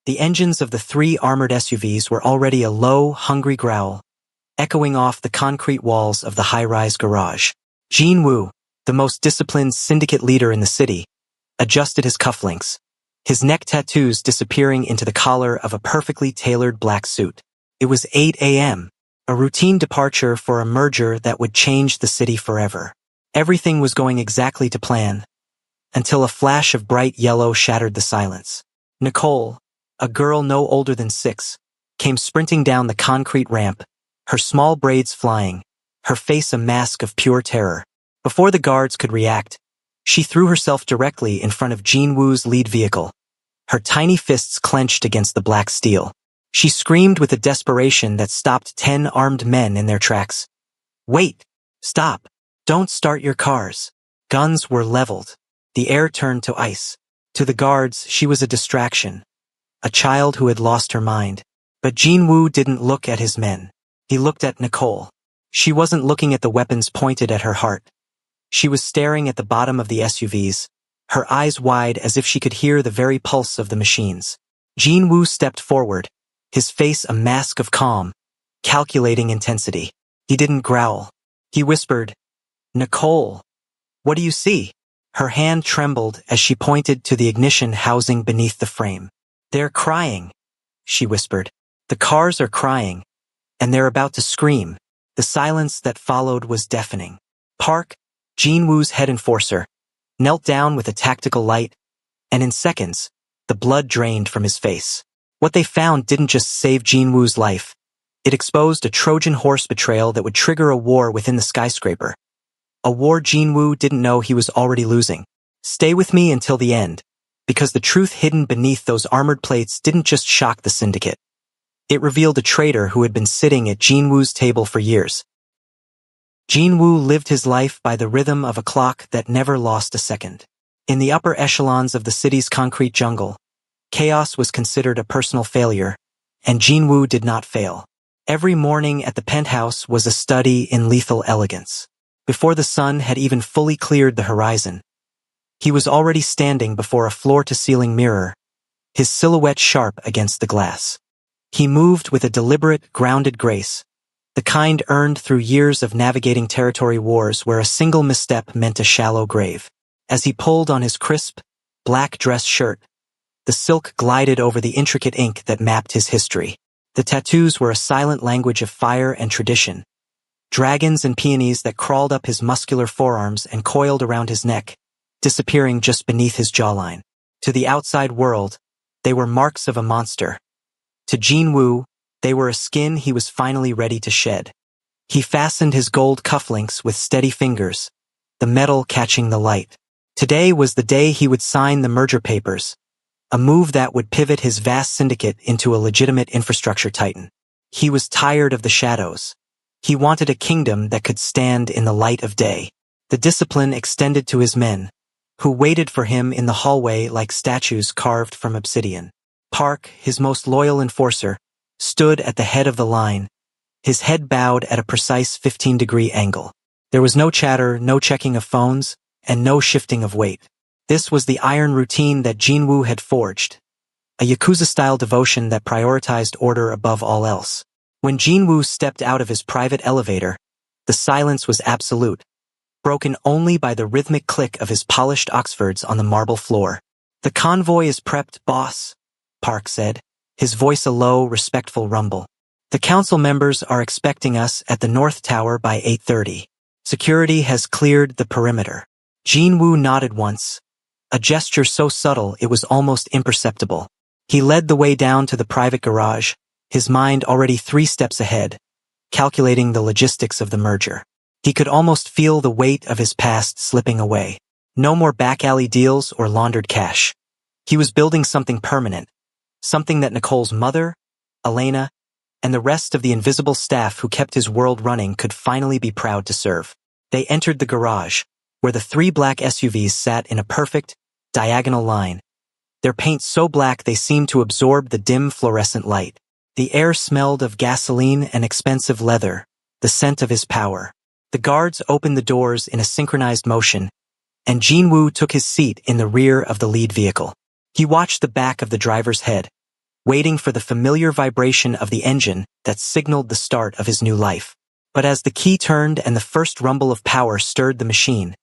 The engines of the three armored SUVs were already a low, hungry growl, echoing off the concrete walls of the high-rise garage. Jin-woo, the most disciplined syndicate leader in the city, adjusted his cufflinks, his neck tattoos disappearing into the collar of a perfectly tailored black suit. It was 8 a.m., a routine departure for a merger that would change the city forever. Everything was going exactly to plan, until a flash of bright yellow shattered the silence. Nicole, a girl no older than 6, came sprinting down the concrete ramp, her small braids flying, her face a mask of pure terror. Before the guards could react, she threw herself directly in front of Jin-woo's lead vehicle, her tiny fists clenched against the black steel. She screamed with a desperation that stopped 10 armed men in their tracks. "Wait! Stop! Don't start your cars!" Guns were leveled. The air turned to ice. To the guards, she was a distraction, a child who had lost her mind. But Jin-woo didn't look at his men. He looked at Nicole. She wasn't looking at the weapons pointed at her heart. She was staring at the bottom of the SUVs, her eyes wide as if she could hear the very pulse of the machines. Jin-woo stepped forward, his face a mask of calm, calculating intensity. He didn't growl. He whispered, "Nicole, what do you see?" Her hand trembled as she pointed to the ignition housing beneath the frame. "They're crying," she whispered. "The cars are crying, and they're about to scream." The silence that followed was deafening. Park, Jin-woo's head enforcer, knelt down with a tactical light, and in seconds, the blood drained from his face. What they found didn't just save Jin-woo's life. It exposed a Trojan horse betrayal that would trigger a war within the skyscraper. A war Jin-woo didn't know he was already losing. Stay with me until the end, because the truth hidden beneath those armored plates didn't just shock the syndicate. It revealed a traitor who had been sitting at Jin-woo's table for years. Jin-woo lived his life by the rhythm of a clock that never lost a second. In the upper echelons of the city's concrete jungle, chaos was considered a personal failure, and Jin-woo did not fail. Every morning at the penthouse was a study in lethal elegance. Before the sun had even fully cleared the horizon, he was already standing before a floor-to-ceiling mirror, his silhouette sharp against the glass. He moved with a deliberate, grounded grace, the kind earned through years of navigating territory wars where a single misstep meant a shallow grave. As he pulled on his crisp, black dress shirt, the silk glided over the intricate ink that mapped his history. The tattoos were a silent language of fire and tradition. Dragons and peonies that crawled up his muscular forearms and coiled around his neck, disappearing just beneath his jawline. To the outside world, they were marks of a monster. To Jin-woo, they were a skin he was finally ready to shed. He fastened his gold cufflinks with steady fingers, the metal catching the light. Today was the day he would sign the merger papers, a move that would pivot his vast syndicate into a legitimate infrastructure titan. He was tired of the shadows. He wanted a kingdom that could stand in the light of day. The discipline extended to his men, who waited for him in the hallway like statues carved from obsidian. Park, his most loyal enforcer, stood at the head of the line, his head bowed at a precise 15-degree angle. There was no chatter, no checking of phones, and no shifting of weight. This was the iron routine that Jin-woo had forged, a Yakuza-style devotion that prioritized order above all else. When Jin-woo stepped out of his private elevator, the silence was absolute, broken only by the rhythmic click of his polished Oxfords on the marble floor. "The convoy is prepped, boss," Park said, his voice a low, respectful rumble. "The council members are expecting us at the North Tower by 8:30. Security has cleared the perimeter." Jin-woo nodded once, a gesture so subtle it was almost imperceptible. He led the way down to the private garage, his mind already 3 steps ahead, calculating the logistics of the merger. He could almost feel the weight of his past slipping away. No more back-alley deals or laundered cash. He was building something permanent, something that Nicole's mother, Elena, and the rest of the invisible staff who kept his world running could finally be proud to serve. They entered the garage, where the 3 black SUVs sat in a perfect, diagonal line, their paint so black they seemed to absorb the dim fluorescent light. The air smelled of gasoline and expensive leather, the scent of his power. The guards opened the doors in a synchronized motion, and Jin-woo took his seat in the rear of the lead vehicle. He watched the back of the driver's head, waiting for the familiar vibration of the engine that signaled the start of his new life. But as the key turned and the first rumble of power stirred the machine,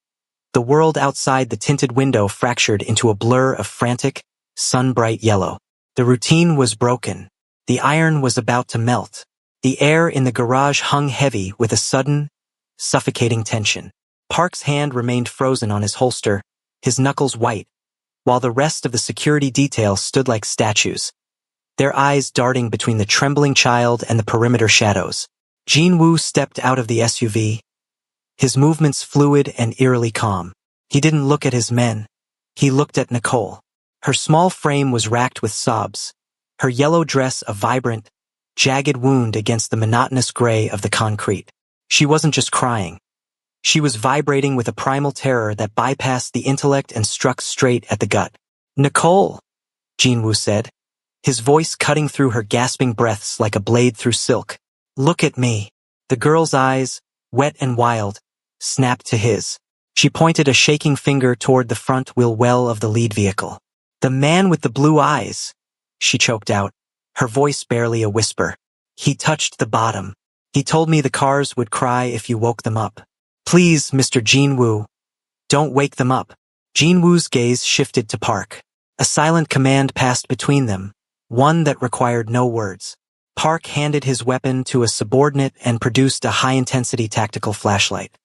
the world outside the tinted window fractured into a blur of frantic, sun-bright yellow. The routine was broken. The iron was about to melt. The air in the garage hung heavy with a sudden, suffocating tension. Park's hand remained frozen on his holster, his knuckles white, while the rest of the security detail stood like statues, their eyes darting between the trembling child and the perimeter shadows. Jin-Woo stepped out of the SUV, his movements fluid and eerily calm. He didn't look at his men. He looked at Nicole. Her small frame was racked with sobs, her yellow dress a vibrant, jagged wound against the monotonous gray of the concrete. She wasn't just crying. She was vibrating with a primal terror that bypassed the intellect and struck straight at the gut. "Nicole," Jin-Woo said, his voice cutting through her gasping breaths like a blade through silk. "Look at me." The girl's eyes, wet and wild, snapped to his. She pointed a shaking finger toward the front wheel well of the lead vehicle. "The man with the blue eyes," she choked out, her voice barely a whisper. "He touched the bottom. He told me the cars would cry if you woke them up. Please, Mr. Jin-Woo, don't wake them up." Jin-Woo's gaze shifted to Park. A silent command passed between them, one that required no words. Park handed his weapon to a subordinate and produced a high-intensity tactical flashlight.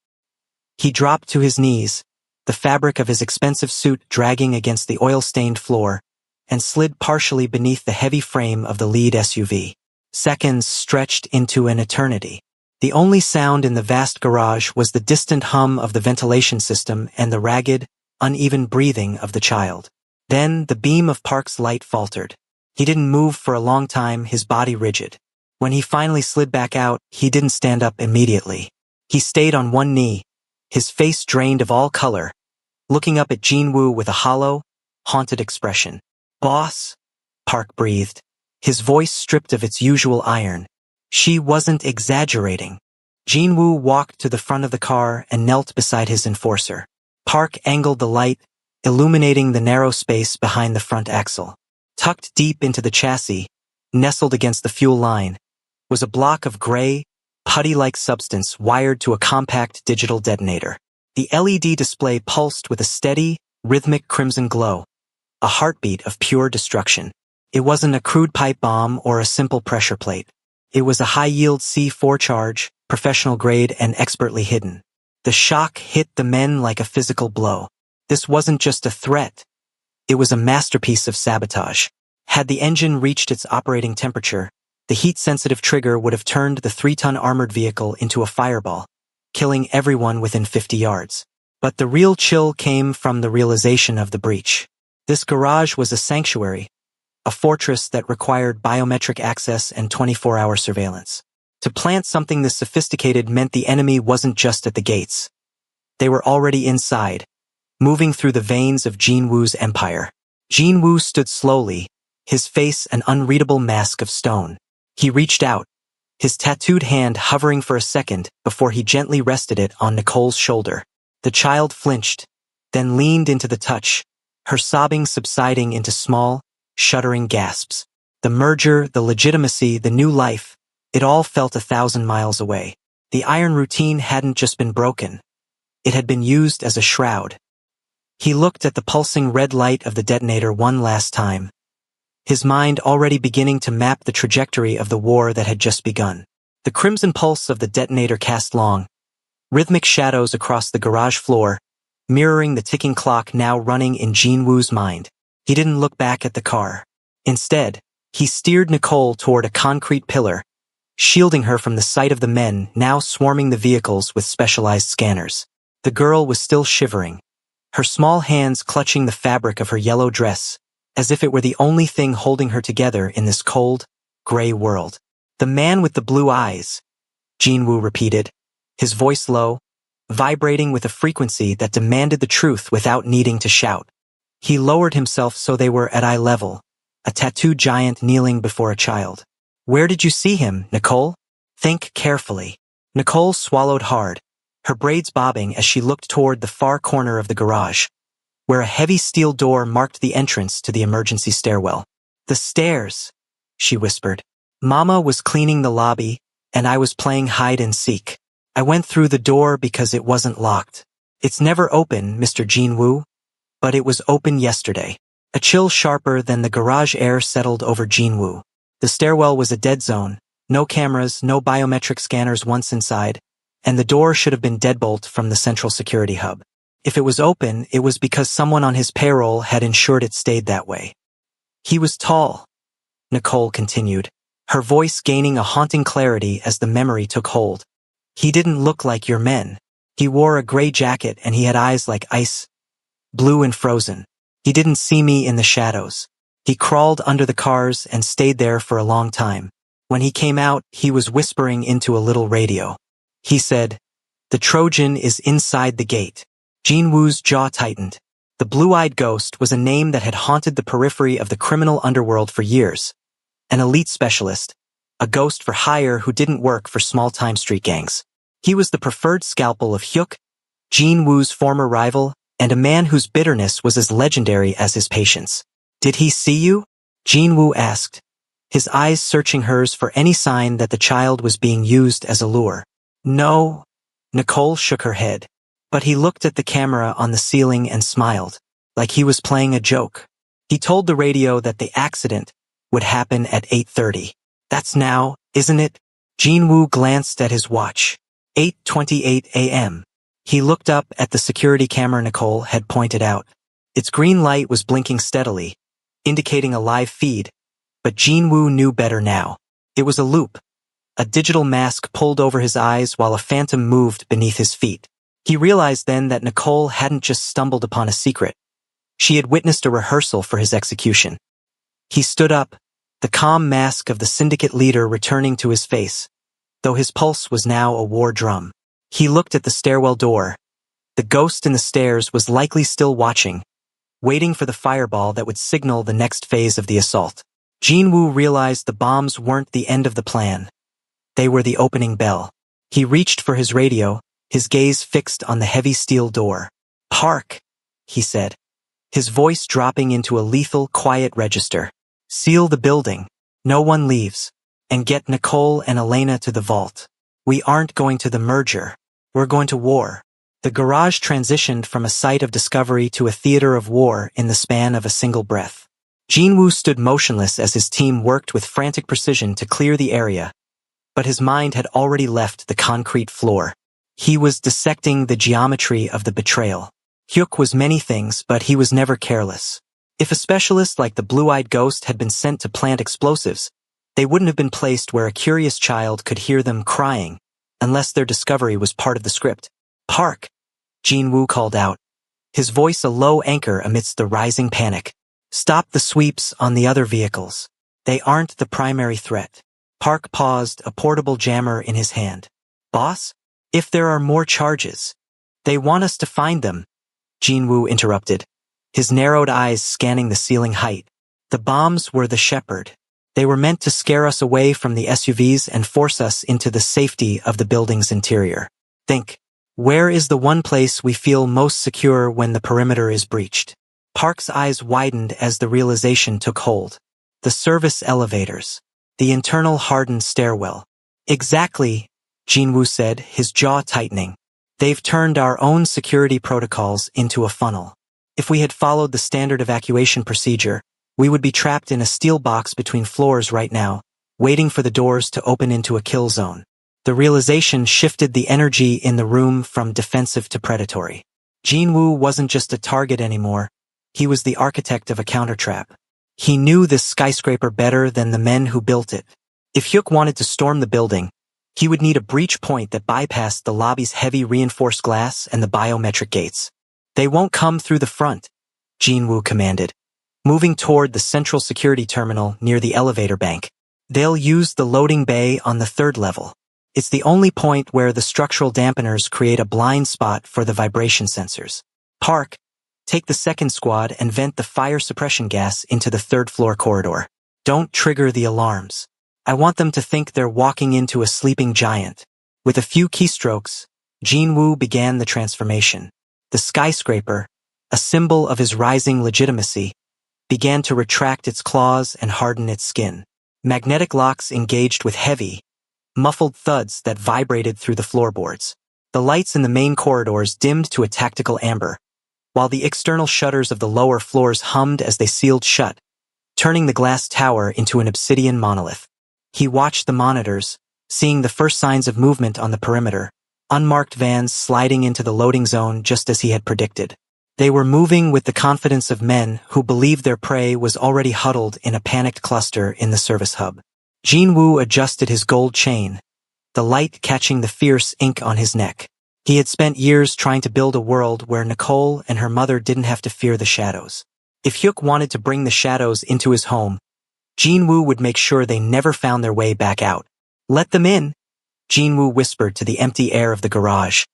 He dropped to his knees, the fabric of his expensive suit dragging against the oil-stained floor, and slid partially beneath the heavy frame of the lead SUV. Seconds stretched into an eternity. The only sound in the vast garage was the distant hum of the ventilation system and the ragged, uneven breathing of the child. Then the beam of Park's light faltered. He didn't move for a long time, his body rigid. When he finally slid back out, he didn't stand up immediately. He stayed on one knee, his face drained of all color, looking up at Jin-Woo with a hollow, haunted expression. "Boss," Park breathed, his voice stripped of its usual iron. She wasn't exaggerating. Jin-Woo walked to the front of the car and knelt beside his enforcer. Park angled the light, illuminating the narrow space behind the front axle. Tucked deep into the chassis, nestled against the fuel line, was a block of gray, putty-like substance wired to a compact digital detonator. The LED display pulsed with a steady, rhythmic crimson glow, a heartbeat of pure destruction. It wasn't a crude pipe bomb or a simple pressure plate. It was a high-yield C4 charge, professional grade and expertly hidden. The shock hit the men like a physical blow. This wasn't just a threat. It was a masterpiece of sabotage. Had the engine reached its operating temperature, the heat-sensitive trigger would have turned the 3-ton armored vehicle into a fireball, killing everyone within 50 yards. But the real chill came from the realization of the breach. This garage was a sanctuary, a fortress that required biometric access and 24-hour surveillance. To plant something this sophisticated meant the enemy wasn't just at the gates. They were already inside, moving through the veins of Jin-Woo's empire. Jin-Woo stood slowly, his face an unreadable mask of stone. He reached out, his tattooed hand hovering for a second before he gently rested it on Nicole's shoulder. The child flinched, then leaned into the touch, her sobbing subsiding into small, shuddering gasps. The merger, the legitimacy, the new life, it all felt 1,000 miles away. The iron routine hadn't just been broken. It had been used as a shroud. He looked at the pulsing red light of the detonator one last time, his mind already beginning to map the trajectory of the war that had just begun. The crimson pulse of the detonator cast long, rhythmic shadows across the garage floor, mirroring the ticking clock now running in Jin-Woo's mind. He didn't look back at the car. Instead, he steered Nicole toward a concrete pillar, shielding her from the sight of the men now swarming the vehicles with specialized scanners. The girl was still shivering, her small hands clutching the fabric of her yellow dress, as if it were the only thing holding her together in this cold, gray world. "The man with the blue eyes," Jin-Woo repeated, his voice low, vibrating with a frequency that demanded the truth without needing to shout. He lowered himself so they were at eye level, a tattooed giant kneeling before a child. "Where did you see him, Nicole? Think carefully." Nicole swallowed hard, her braids bobbing as she looked toward the far corner of the garage, where a heavy steel door marked the entrance to the emergency stairwell. "The stairs," she whispered. Mama was cleaning the lobby, and I was playing hide and seek. I went through the door because it wasn't locked. It's never open, Mr. Jinwoo, but it was open yesterday. A chill sharper than the garage air settled over Jinwoo. The stairwell was a dead zone, no cameras, no biometric scanners once inside, and the door should have been deadbolt from the central security hub. If it was open, it was because someone on his payroll had ensured it stayed that way. He was tall, Nicole continued, her voice gaining a haunting clarity as the memory took hold. He didn't look like your men. He wore a gray jacket and he had eyes like ice, blue and frozen. He didn't see me in the shadows. He crawled under the cars and stayed there for a long time. When he came out, he was whispering into a little radio. He said, "The Trojan is inside the gate." Jinwoo's jaw tightened. The blue-eyed ghost was a name that had haunted the periphery of the criminal underworld for years. An elite specialist, a ghost for hire who didn't work for small-time street gangs. He was the preferred scalpel of Hyuk, Jinwoo's former rival, and a man whose bitterness was as legendary as his patience. "Did he see you?" Jinwoo asked, his eyes searching hers for any sign that the child was being used as a lure. "No," Nicole shook her head, but he looked at the camera on the ceiling and smiled, like he was playing a joke. He told the radio that the accident would happen at 8:30. "That's now, isn't it?" Jinwoo glanced at his watch. 8:28 a.m. He looked up at the security camera Nicole had pointed out. Its green light was blinking steadily, indicating a live feed, but Jinwoo knew better now. It was a loop, a digital mask pulled over his eyes while a phantom moved beneath his feet. He realized then that Nicole hadn't just stumbled upon a secret. She had witnessed a rehearsal for his execution. He stood up, the calm mask of the syndicate leader returning to his face, though his pulse was now a war drum. He looked at the stairwell door. The ghost in the stairs was likely still watching, waiting for the fireball that would signal the next phase of the assault. Jinwoo realized the bombs weren't the end of the plan. They were the opening bell. He reached for his radio, his gaze fixed on the heavy steel door. "Park," he said, his voice dropping into a lethal, quiet register. "Seal the building. No one leaves. And get Nicole and Elena to the vault. We aren't going to the merger. We're going to war." The garage transitioned from a site of discovery to a theater of war in the span of a single breath. Jinwoo stood motionless as his team worked with frantic precision to clear the area, but his mind had already left the concrete floor. He was dissecting the geometry of the betrayal. Hyuk was many things, but he was never careless. If a specialist like the blue-eyed ghost had been sent to plant explosives, they wouldn't have been placed where a curious child could hear them crying, unless their discovery was part of the script. "Park," Jinwoo called out, his voice a low anchor amidst the rising panic. "Stop the sweeps on the other vehicles. They aren't the primary threat." Park paused, a portable jammer in his hand. "Boss? If there are more charges, they want us to find them," Jinwoo interrupted, his narrowed eyes scanning the ceiling height. "The bombs were the shepherd. They were meant to scare us away from the SUVs and force us into the safety of the building's interior. Think, where is the one place we feel most secure when the perimeter is breached?" Park's eyes widened as the realization took hold. The service elevators. The internal hardened stairwell. "Exactly," Jinwoo said, his jaw tightening. "They've turned our own security protocols into a funnel. If we had followed the standard evacuation procedure, we would be trapped in a steel box between floors right now, waiting for the doors to open into a kill zone." The realization shifted the energy in the room from defensive to predatory. Jinwoo wasn't just a target anymore. He was the architect of a countertrap. He knew this skyscraper better than the men who built it. If Hyuk wanted to storm the building, he would need a breach point that bypassed the lobby's heavy reinforced glass and the biometric gates. "They won't come through the front," Jinwoo commanded, moving toward the central security terminal near the elevator bank. "They'll use the loading bay on the 3rd level. It's the only point where the structural dampeners create a blind spot for the vibration sensors. Park, take the 2nd squad and vent the fire suppression gas into the 3rd floor corridor. Don't trigger the alarms. I want them to think they're walking into a sleeping giant." With a few keystrokes, Jinwoo began the transformation. The skyscraper, a symbol of his rising legitimacy, began to retract its claws and harden its skin. Magnetic locks engaged with heavy, muffled thuds that vibrated through the floorboards. The lights in the main corridors dimmed to a tactical amber, while the external shutters of the lower floors hummed as they sealed shut, turning the glass tower into an obsidian monolith. He watched the monitors, seeing the first signs of movement on the perimeter, unmarked vans sliding into the loading zone just as he had predicted. They were moving with the confidence of men who believed their prey was already huddled in a panicked cluster in the service hub. Jinwoo adjusted his gold chain, the light catching the fierce ink on his neck. He had spent years trying to build a world where Nicole and her mother didn't have to fear the shadows. If Hyuk wanted to bring the shadows into his home, Jinwoo would make sure they never found their way back out. "Let them in," Jinwoo whispered to the empty air of the garage,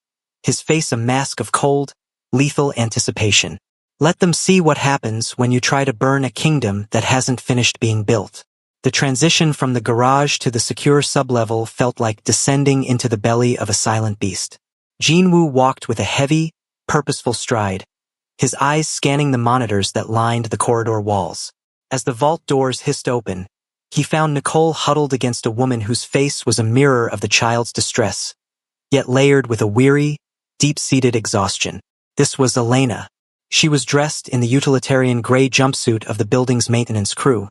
his face a mask of cold, lethal anticipation. "Let them see what happens when you try to burn a kingdom that hasn't finished being built." The transition from the garage to the secure sublevel felt like descending into the belly of a silent beast. Jinwoo walked with a heavy, purposeful stride, his eyes scanning the monitors that lined the corridor walls. As the vault doors hissed open, he found Nicole huddled against a woman whose face was a mirror of the child's distress, yet layered with a weary, deep-seated exhaustion. This was Elena. She was dressed in the utilitarian gray jumpsuit of the building's maintenance crew,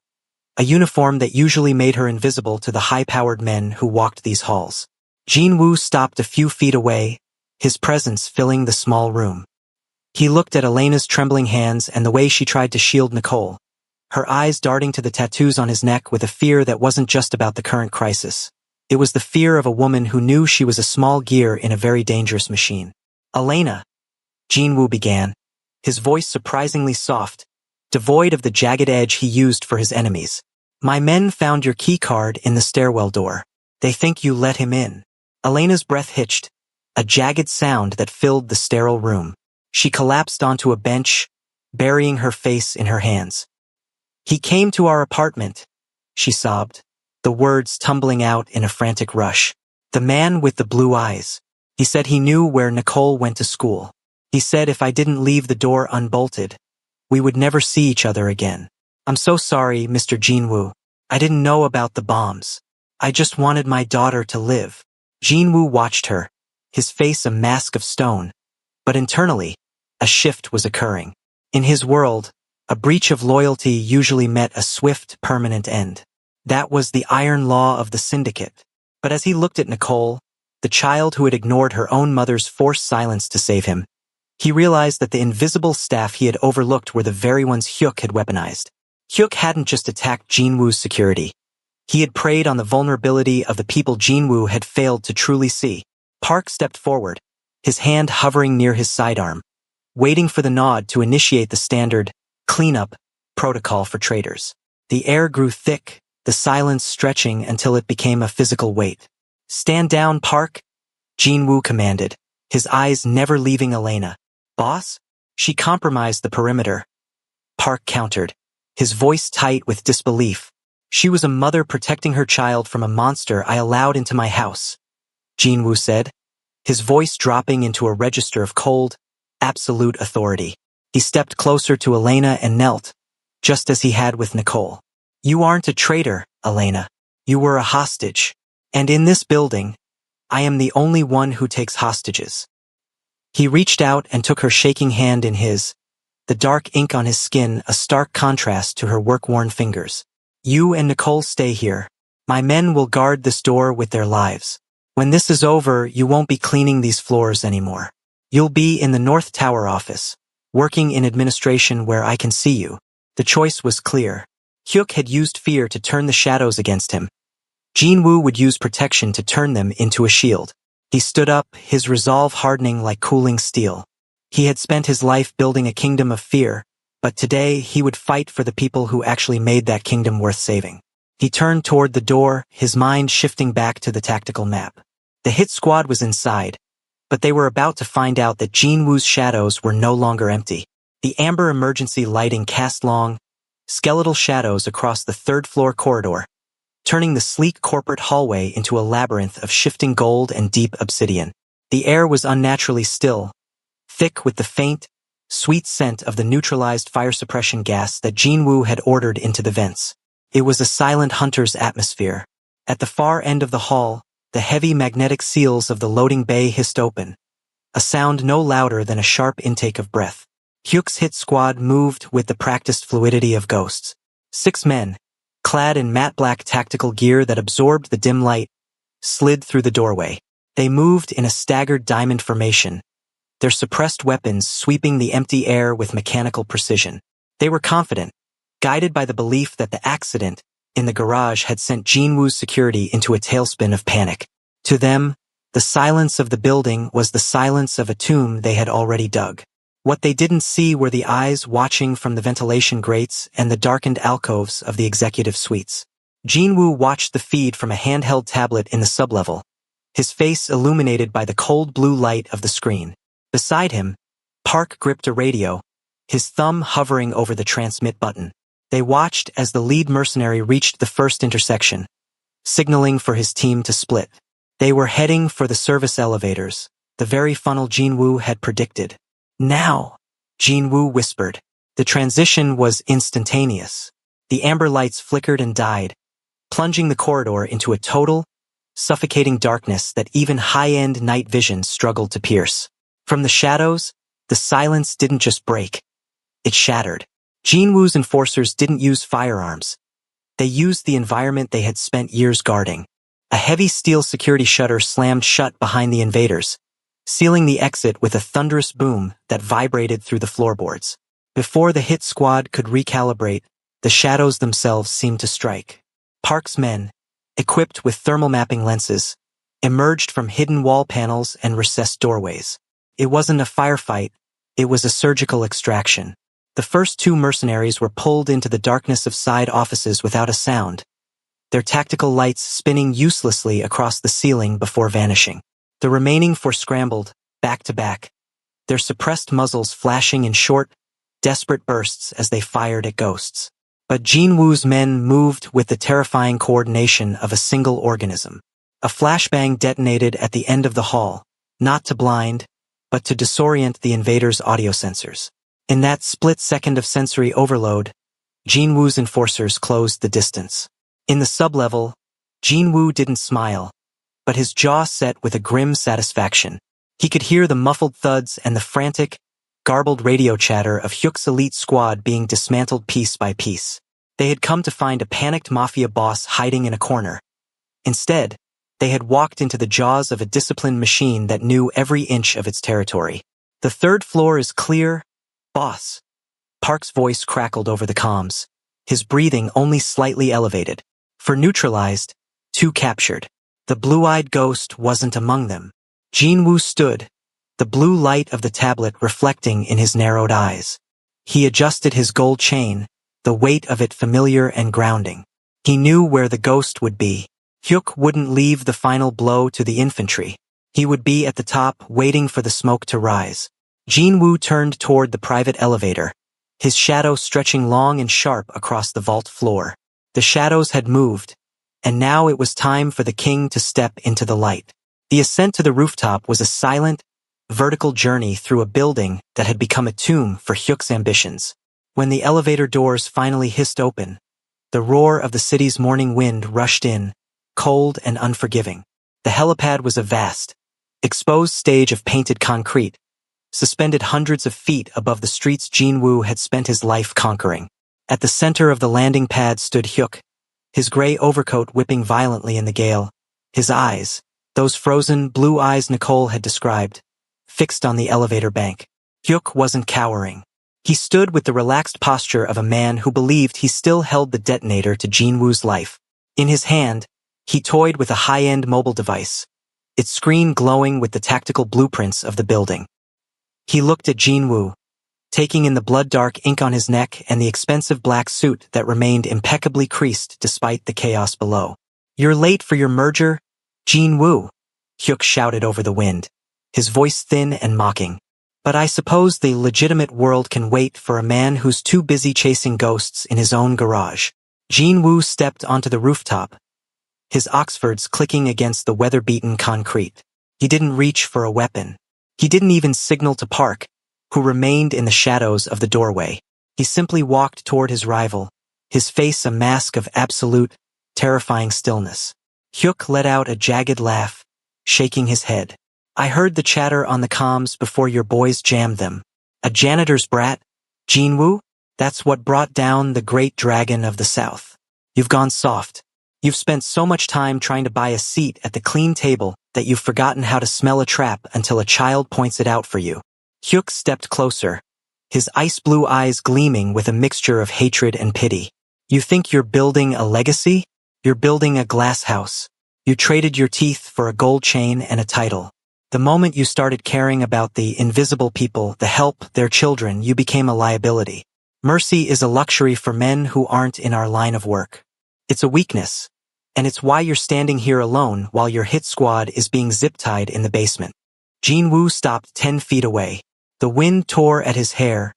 a uniform that usually made her invisible to the high-powered men who walked these halls. Jinwoo stopped a few feet away, his presence filling the small room. He looked at Elena's trembling hands and the way she tried to shield Nicole, her eyes darting to the tattoos on his neck with a fear that wasn't just about the current crisis. It was the fear of a woman who knew she was a small gear in a very dangerous machine. "Elena," Jinwoo began, his voice surprisingly soft, devoid of the jagged edge he used for his enemies. "My men found your keycard in the stairwell door. They think you let him in." Elena's breath hitched, a jagged sound that filled the sterile room. She collapsed onto a bench, burying her face in her hands. "He came to our apartment," she sobbed, the words tumbling out in a frantic rush. "The man with the blue eyes. He said he knew where Nicole went to school. He said if I didn't leave the door unbolted, we would never see each other again. I'm so sorry, Mr. Jinwoo. I didn't know about the bombs. I just wanted my daughter to live." Jinwoo watched her, his face a mask of stone, but internally, a shift was occurring. In his world, a breach of loyalty usually met a swift, permanent end. That was the iron law of the syndicate. But as he looked at Nicole, the child who had ignored her own mother's forced silence to save him, he realized that the invisible staff he had overlooked were the very ones Hyuk had weaponized. Hyuk hadn't just attacked Jinwoo's security. He had preyed on the vulnerability of the people Jinwoo had failed to truly see. Park stepped forward, his hand hovering near his sidearm, waiting for the nod to initiate the standard cleanup protocol for traitors. The air grew thick, the silence stretching until it became a physical weight. "Stand down, Park," Jinwoo commanded, his eyes never leaving Elena. "Boss?" "She compromised the perimeter," Park countered, his voice tight with disbelief. "She was a mother protecting her child from a monster I allowed into my house," Jinwoo said, his voice dropping into a register of cold, absolute authority. He stepped closer to Elena and knelt, just as he had with Nicole. "You aren't a traitor, Elena. You were a hostage. And in this building, I am the only one who takes hostages." He reached out and took her shaking hand in his, the dark ink on his skin a stark contrast to her work-worn fingers. "You and Nicole stay here. My men will guard this door with their lives. When this is over, you won't be cleaning these floors anymore. You'll be in the North Tower office, working in administration where I can see you." The choice was clear. Hyuk had used fear to turn the shadows against him. Jinwoo would use protection to turn them into a shield. He stood up, his resolve hardening like cooling steel. He had spent his life building a kingdom of fear, but today he would fight for the people who actually made that kingdom worth saving. He turned toward the door, his mind shifting back to the tactical map. The hit squad was inside, but they were about to find out that Jinwoo's shadows were no longer empty. The amber emergency lighting cast long, skeletal shadows across the third-floor corridor, turning the sleek corporate hallway into a labyrinth of shifting gold and deep obsidian. The air was unnaturally still, thick with the faint, sweet scent of the neutralized fire suppression gas that Jinwoo had ordered into the vents. It was a silent hunter's atmosphere. At the far end of the hall, the heavy magnetic seals of the loading bay hissed open, a sound no louder than a sharp intake of breath. Hyuk's hit squad moved with the practiced fluidity of ghosts. 6 men, clad in matte black tactical gear that absorbed the dim light, slid through the doorway. They moved in a staggered diamond formation, their suppressed weapons sweeping the empty air with mechanical precision. They were confident, guided by the belief that the accident in the garage had sent Jinwoo's security into a tailspin of panic. To them, the silence of the building was the silence of a tomb they had already dug. What they didn't see were the eyes watching from the ventilation grates and the darkened alcoves of the executive suites. Jinwoo watched the feed from a handheld tablet in the sublevel, his face illuminated by the cold blue light of the screen. Beside him, Park gripped a radio, his thumb hovering over the transmit button. They watched as the lead mercenary reached the first intersection, signaling for his team to split. They were heading for the service elevators, the very funnel Jinwoo had predicted. Now, Jinwoo whispered. The transition was instantaneous. The amber lights flickered and died, plunging the corridor into a total, suffocating darkness that even high-end night vision struggled to pierce. From the shadows, the silence didn't just break. It shattered. Jinwoo's enforcers didn't use firearms. They used the environment they had spent years guarding. A heavy steel security shutter slammed shut behind the invaders, sealing the exit with a thunderous boom that vibrated through the floorboards. Before the hit squad could recalibrate, the shadows themselves seemed to strike. Park's men, equipped with thermal mapping lenses, emerged from hidden wall panels and recessed doorways. It wasn't a firefight, it was a surgical extraction. The first 2 mercenaries were pulled into the darkness of side offices without a sound, their tactical lights spinning uselessly across the ceiling before vanishing. The remaining 4 scrambled, back to back, their suppressed muzzles flashing in short, desperate bursts as they fired at ghosts. But Jinwoo's men moved with the terrifying coordination of a single organism. A flashbang detonated at the end of the hall, not to blind, but to disorient the invaders' audio sensors. In that split second of sensory overload, Jinwoo's enforcers closed the distance. In the sublevel, Jinwoo didn't smile, but his jaw set with a grim satisfaction. He could hear the muffled thuds and the frantic, garbled radio chatter of Hyuk's elite squad being dismantled piece by piece. They had come to find a panicked Mafia boss hiding in a corner. Instead, they had walked into the jaws of a disciplined machine that knew every inch of its territory. The 3rd floor is clear, boss. Park's voice crackled over the comms, his breathing only slightly elevated. For neutralized, 2 captured. The blue-eyed ghost wasn't among them. Jinwoo stood, the blue light of the tablet reflecting in his narrowed eyes. He adjusted his gold chain, the weight of it familiar and grounding. He knew where the ghost would be. Hyuk wouldn't leave the final blow to the infantry. He would be at the top waiting for the smoke to rise. Jinwoo turned toward the private elevator, his shadow stretching long and sharp across the vault floor. The shadows had moved, and now it was time for the king to step into the light. The ascent to the rooftop was a silent, vertical journey through a building that had become a tomb for Hyuk's ambitions. When the elevator doors finally hissed open, the roar of the city's morning wind rushed in, cold and unforgiving. The helipad was a vast, exposed stage of painted concrete, suspended hundreds of feet above the streets Jinwoo had spent his life conquering. At the center of the landing pad stood Hyuk, his gray overcoat whipping violently in the gale, his eyes, those frozen blue eyes Nicole had described, fixed on the elevator bank. Hyuk wasn't cowering. He stood with the relaxed posture of a man who believed he still held the detonator to Jinwoo's life. In his hand, he toyed with a high-end mobile device, its screen glowing with the tactical blueprints of the building. He looked at Jinwoo, taking in the blood-dark ink on his neck and the expensive black suit that remained impeccably creased despite the chaos below. "You're late for your merger, Jinwoo," Hyuk shouted over the wind, his voice thin and mocking. "But I suppose the legitimate world can wait for a man who's too busy chasing ghosts in his own garage." Jinwoo stepped onto the rooftop, his Oxfords clicking against the weather-beaten concrete. He didn't reach for a weapon. He didn't even signal to Park, who remained in the shadows of the doorway. He simply walked toward his rival, his face a mask of absolute, terrifying stillness. Hyuk let out a jagged laugh, shaking his head. I heard the chatter on the comms before your boys jammed them. A janitor's brat? Jinwoo? That's what brought down the great dragon of the south. You've gone soft. You've spent so much time trying to buy a seat at the clean table that you've forgotten how to smell a trap until a child points it out for you. Hyuk stepped closer, his ice-blue eyes gleaming with a mixture of hatred and pity. You think you're building a legacy? You're building a glass house. You traded your teeth for a gold chain and a title. The moment you started caring about the invisible people, the help, their children, you became a liability. Mercy is a luxury for men who aren't in our line of work. It's a weakness, and it's why you're standing here alone while your hit squad is being zip-tied in the basement. Jinwoo stopped 10 feet away. The wind tore at his hair,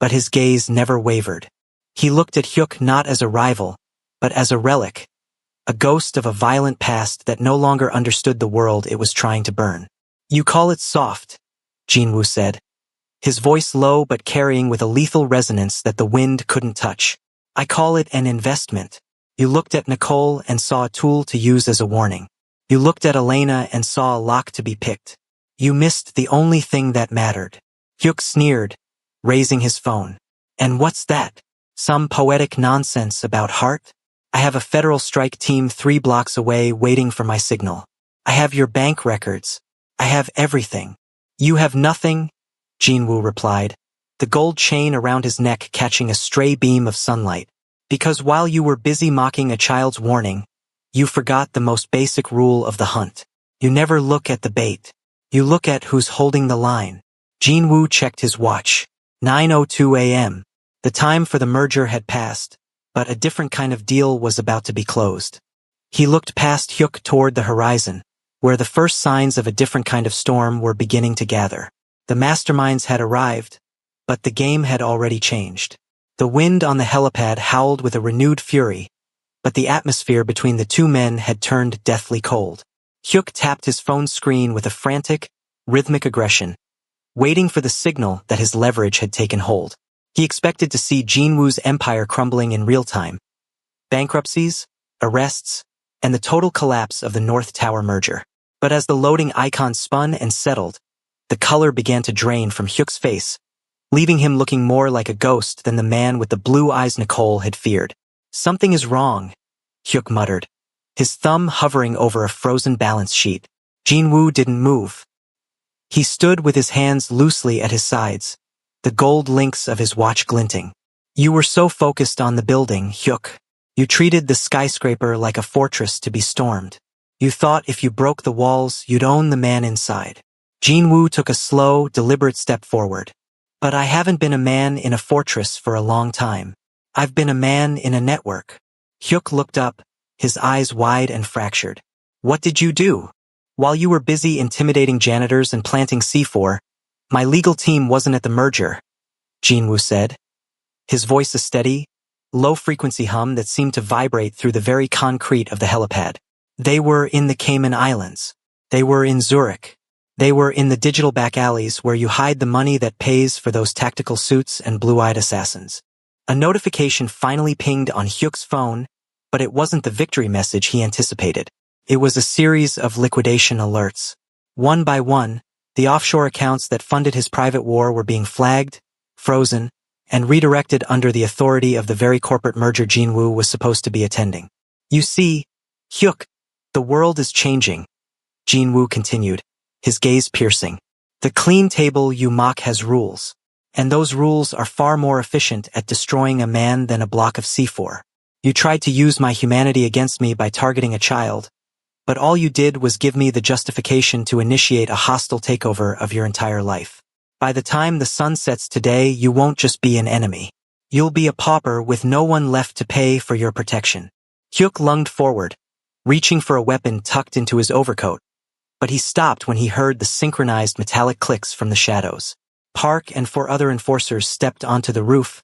but his gaze never wavered. He looked at Hyuk not as a rival, but as a relic, a ghost of a violent past that no longer understood the world it was trying to burn. You call it soft, Jinwoo said, his voice low but carrying with a lethal resonance that the wind couldn't touch. I call it an investment. You looked at Nicole and saw a tool to use as a warning. You looked at Elena and saw a lock to be picked. You missed the only thing that mattered. Hyuk sneered, raising his phone. And what's that? Some poetic nonsense about heart? I have a federal strike team 3 blocks away waiting for my signal. I have your bank records. I have everything. You have nothing, Jinwoo replied, the gold chain around his neck catching a stray beam of sunlight. Because while you were busy mocking a child's warning, you forgot the most basic rule of the hunt. You never look at the bait. You look at who's holding the line. Jinwoo checked his watch. 9:02 a.m. The time for the merger had passed, but a different kind of deal was about to be closed. He looked past Hyuk toward the horizon, where the first signs of a different kind of storm were beginning to gather. The masterminds had arrived, but the game had already changed. The wind on the helipad howled with a renewed fury, but the atmosphere between the two men had turned deathly cold. Hyuk tapped his phone screen with a frantic, rhythmic aggression, waiting for the signal that his leverage had taken hold. He expected to see Jinwoo's empire crumbling in real time. Bankruptcies, arrests, and the total collapse of the North Tower merger. But as the loading icon spun and settled, the color began to drain from Hyuk's face, leaving him looking more like a ghost than the man with the blue eyes Nicole had feared. Something is wrong, Hyuk muttered, his thumb hovering over a frozen balance sheet. Jinwoo didn't move. He stood with his hands loosely at his sides, the gold links of his watch glinting. You were so focused on the building, Hyuk. You treated the skyscraper like a fortress to be stormed. You thought if you broke the walls, you'd own the man inside. Jinwoo took a slow, deliberate step forward. But I haven't been a man in a fortress for a long time. I've been a man in a network. Hyuk looked up, his eyes wide and fractured. What did you do? While you were busy intimidating janitors and planting C4, my legal team wasn't at the merger, Jinwoo said, his voice a steady, low-frequency hum that seemed to vibrate through the very concrete of the helipad. They were in the Cayman Islands. They were in Zurich. They were in the digital back alleys where you hide the money that pays for those tactical suits and blue-eyed assassins. A notification finally pinged on Hyuk's phone, but it wasn't the victory message he anticipated. It was a series of liquidation alerts. One by one, the offshore accounts that funded his private war were being flagged, frozen, and redirected under the authority of the very corporate merger Jinwoo was supposed to be attending. You see, Hyuk, the world is changing, Jinwoo continued, his gaze piercing. The clean table you mock has rules, and those rules are far more efficient at destroying a man than a block of C4. You tried to use my humanity against me by targeting a child, but all you did was give me the justification to initiate a hostile takeover of your entire life. By the time the sun sets today, you won't just be an enemy. You'll be a pauper with no one left to pay for your protection. Hyuk lunged forward, reaching for a weapon tucked into his overcoat, but he stopped when he heard the synchronized metallic clicks from the shadows. Park and 4 other enforcers stepped onto the roof,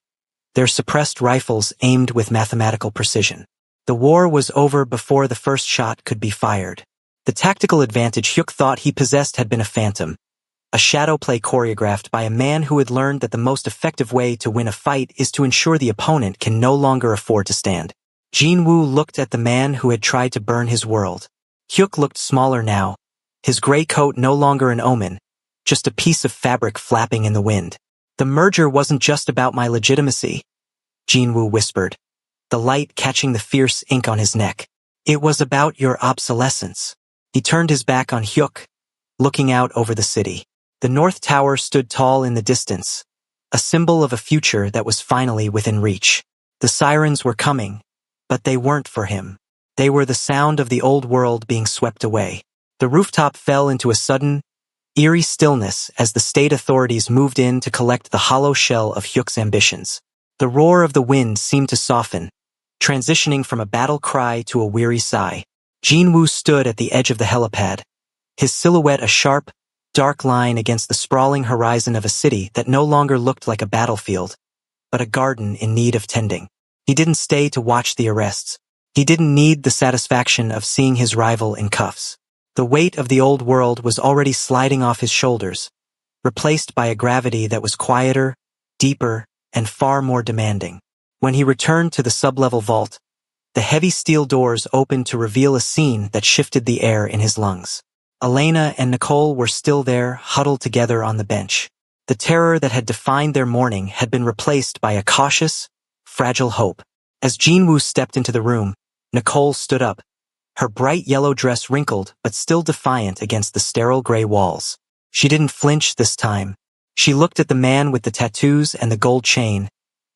their suppressed rifles aimed with mathematical precision. The war was over before the first shot could be fired. The tactical advantage Hyuk thought he possessed had been a phantom, a shadow play choreographed by a man who had learned that the most effective way to win a fight is to ensure the opponent can no longer afford to stand. Jinwoo looked at the man who had tried to burn his world. Hyuk looked smaller now, his gray coat no longer an omen, just a piece of fabric flapping in the wind. The merger wasn't just about my legitimacy, Jinwoo whispered, the light catching the fierce ink on his neck. It was about your obsolescence. He turned his back on Hyuk, looking out over the city. The North Tower stood tall in the distance, a symbol of a future that was finally within reach. The sirens were coming, but they weren't for him. They were the sound of the old world being swept away. The rooftop fell into a sudden, eerie stillness as the state authorities moved in to collect the hollow shell of Hyuk's ambitions. The roar of the wind seemed to soften, transitioning from a battle cry to a weary sigh. Jinwoo stood at the edge of the helipad, his silhouette a sharp, dark line against the sprawling horizon of a city that no longer looked like a battlefield, but a garden in need of tending. He didn't stay to watch the arrests. He didn't need the satisfaction of seeing his rival in cuffs. The weight of the old world was already sliding off his shoulders, replaced by a gravity that was quieter, deeper, and far more demanding. When he returned to the sub-level vault, the heavy steel doors opened to reveal a scene that shifted the air in his lungs. Elena and Nicole were still there, huddled together on the bench. The terror that had defined their morning had been replaced by a cautious, fragile hope. As Jinwoo stepped into the room, Nicole stood up, her bright yellow dress wrinkled but still defiant against the sterile gray walls. She didn't flinch this time. She looked at the man with the tattoos and the gold chain,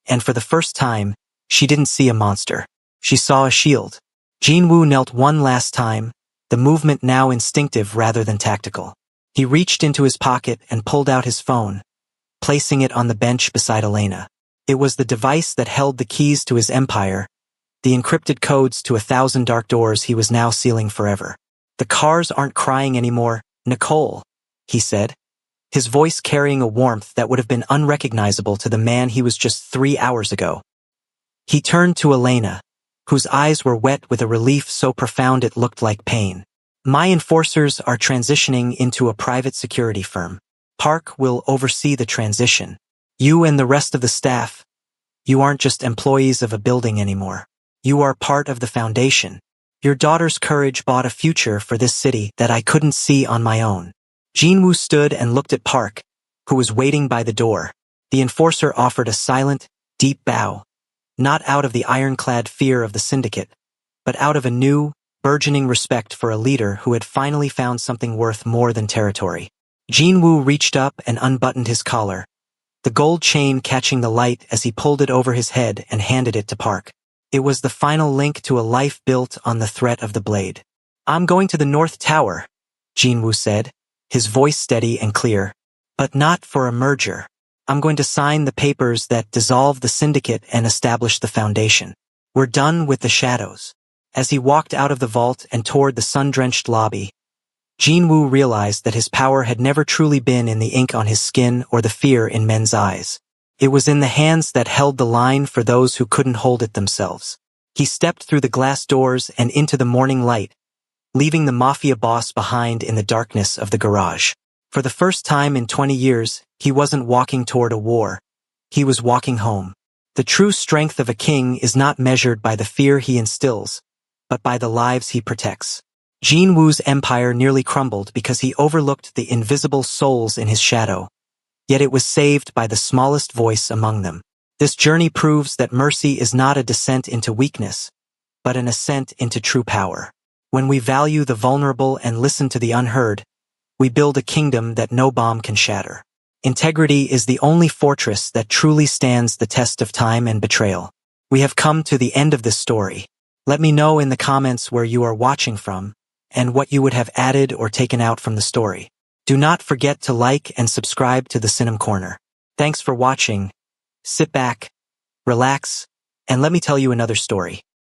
and for the first time, she didn't see a monster. She saw a shield. Jinwoo knelt one last time, the movement now instinctive rather than tactical. He reached into his pocket and pulled out his phone, placing it on the bench beside Elena. It was the device that held the keys to his empire, the encrypted codes to 1,000 dark doors he was now sealing forever. The cars aren't crying anymore, Nicole, he said, his voice carrying a warmth that would have been unrecognizable to the man he was just 3 hours ago. He turned to Elena, whose eyes were wet with a relief so profound it looked like pain. My enforcers are transitioning into a private security firm. Park will oversee the transition. You and the rest of the staff, you aren't just employees of a building anymore. You are part of the foundation. Your daughter's courage bought a future for this city that I couldn't see on my own. Jinwoo stood and looked at Park, who was waiting by the door. The enforcer offered a silent, deep bow, not out of the ironclad fear of the syndicate, but out of a new, burgeoning respect for a leader who had finally found something worth more than territory. Jinwoo reached up and unbuttoned his collar, the gold chain catching the light as he pulled it over his head and handed it to Park. It was the final link to a life built on the threat of the blade. I'm going to the North Tower, Jinwoo said, his voice steady and clear. But not for a merger. I'm going to sign the papers that dissolve the syndicate and establish the foundation. We're done with the shadows. As he walked out of the vault and toward the sun-drenched lobby, Jinwoo realized that his power had never truly been in the ink on his skin or the fear in men's eyes. It was in the hands that held the line for those who couldn't hold it themselves. He stepped through the glass doors and into the morning light, leaving the Mafia boss behind in the darkness of the garage. For the first time in 20 years, he wasn't walking toward a war. He was walking home. The true strength of a king is not measured by the fear he instills, but by the lives he protects. Jinwoo's empire nearly crumbled because he overlooked the invisible souls in his shadow, yet it was saved by the smallest voice among them. This journey proves that mercy is not a descent into weakness, but an ascent into true power. When we value the vulnerable and listen to the unheard, we build a kingdom that no bomb can shatter. Integrity is the only fortress that truly stands the test of time and betrayal. We have come to the end of this story. Let me know in the comments where you are watching from, and what you would have added or taken out from the story. Do not forget to like and subscribe to the Cinema Corner. Thanks for watching. Sit back, relax, and let me tell you another story.